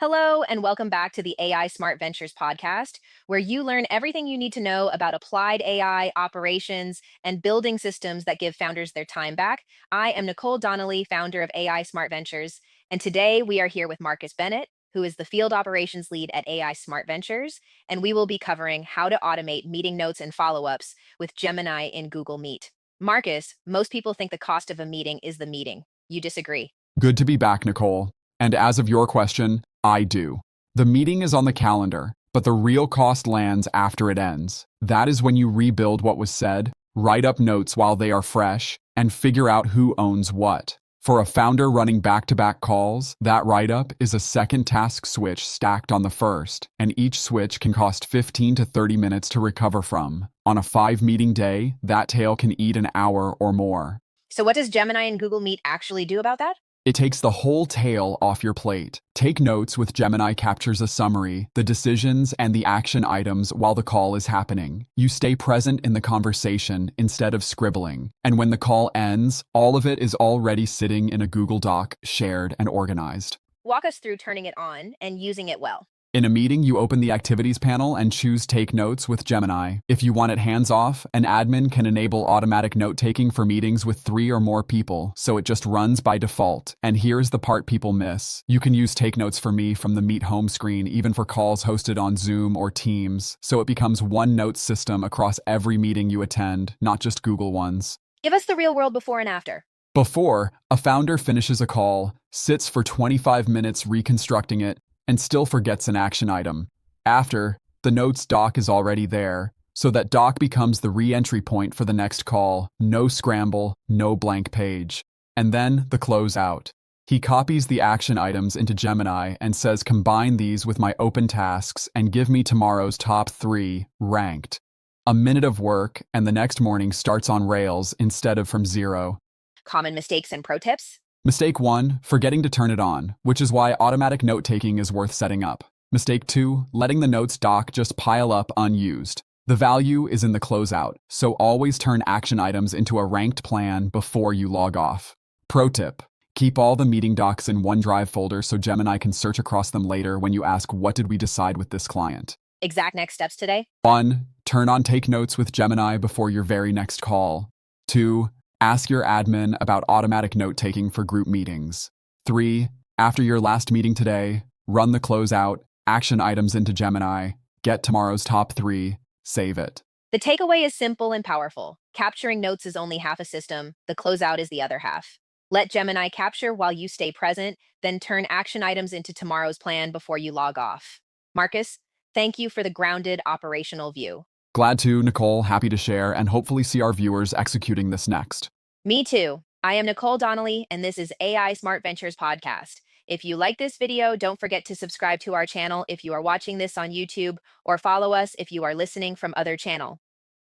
Hello, and welcome back to the AI Smart Ventures podcast, where you learn everything you need to know about applied AI operations and building systems that give founders their time back. I am Nicole Donnelly, founder of AI Smart Ventures, and today we are here with Marcus Bennett, who is the field operations lead at AI Smart Ventures, and we will be covering how to automate meeting notes and follow ups with Gemini in Google Meet. Marcus, most people think the cost of a meeting is the meeting. You disagree. Good to be back, Nicole. And as of your question, I do. The meeting is on the calendar, but the real cost lands after it ends. That is when you rebuild what was said, write up notes while they are fresh, and figure out who owns what. For a founder running back-to-back calls, that write-up is a second task switch stacked on the first, and each switch can cost 15 to 30 minutes to recover from. On a 5-meeting day, that tail can eat an hour or more. So, what does Gemini and Google Meet actually do about that? It takes the whole tail off your plate. Take notes with Gemini captures a summary, the decisions and the action items while the call is happening. You stay present in the conversation instead of scribbling. And when the call ends, all of it is already sitting in a Google Doc, shared and organized. Walk us through turning it on and using it well. In a meeting, you open the activities panel and choose Take Notes with Gemini. If you want it hands-off, an admin can enable automatic note-taking for meetings with 3 or more people, so it just runs by default. And here's the part people miss. You can use Take Notes for Me from the Meet home screen, even for calls hosted on Zoom or Teams, so it becomes one note system across every meeting you attend, not just Google ones. Give us the real world before and after. Before, a founder finishes a call, sits for 25 minutes reconstructing it, and still forgets an action item. After, the notes doc is already there, so that doc becomes the re-entry point for the next call. No scramble, no blank page. And then the closeout. He copies the action items into Gemini and says combine these with my open tasks and give me tomorrow's top 3, ranked. A minute of work, and the next morning starts on rails instead of from 0. Common mistakes and pro tips. Mistake 1, forgetting to turn it on, which is why automatic note-taking is worth setting up. Mistake 2, letting the notes doc just pile up unused. The value is in the closeout, so always turn action items into a ranked plan before you log off. Pro tip, keep all the meeting docs in OneDrive folder so Gemini can search across them later when you ask what did we decide with this client. Exact next steps today. 1, turn on Take Notes with Gemini before your very next call. 2, ask your admin about automatic note-taking for group meetings. 3, after your last meeting today, run the closeout, action items into Gemini, get tomorrow's top 3, save it. The takeaway is simple and powerful. Capturing notes is only half a system. The closeout is the other half. Let Gemini capture while you stay present, then turn action items into tomorrow's plan before you log off. Marcus, thank you for the grounded operational view. Glad to, Nicole, happy to share, and hopefully see our viewers executing this next. Me too. I am Nicole Donnelly, and this is AI Smart Ventures Podcast. If you like this video, don't forget to subscribe to our channel if you are watching this on YouTube, or follow us if you are listening from other channel.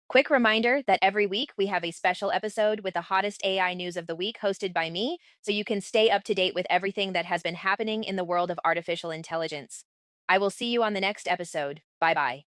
Quick reminder that every week we have a special episode with the hottest AI news of the week hosted by me, so you can stay up to date with everything that has been happening in the world of artificial intelligence. I will see you on the next episode. Bye-bye.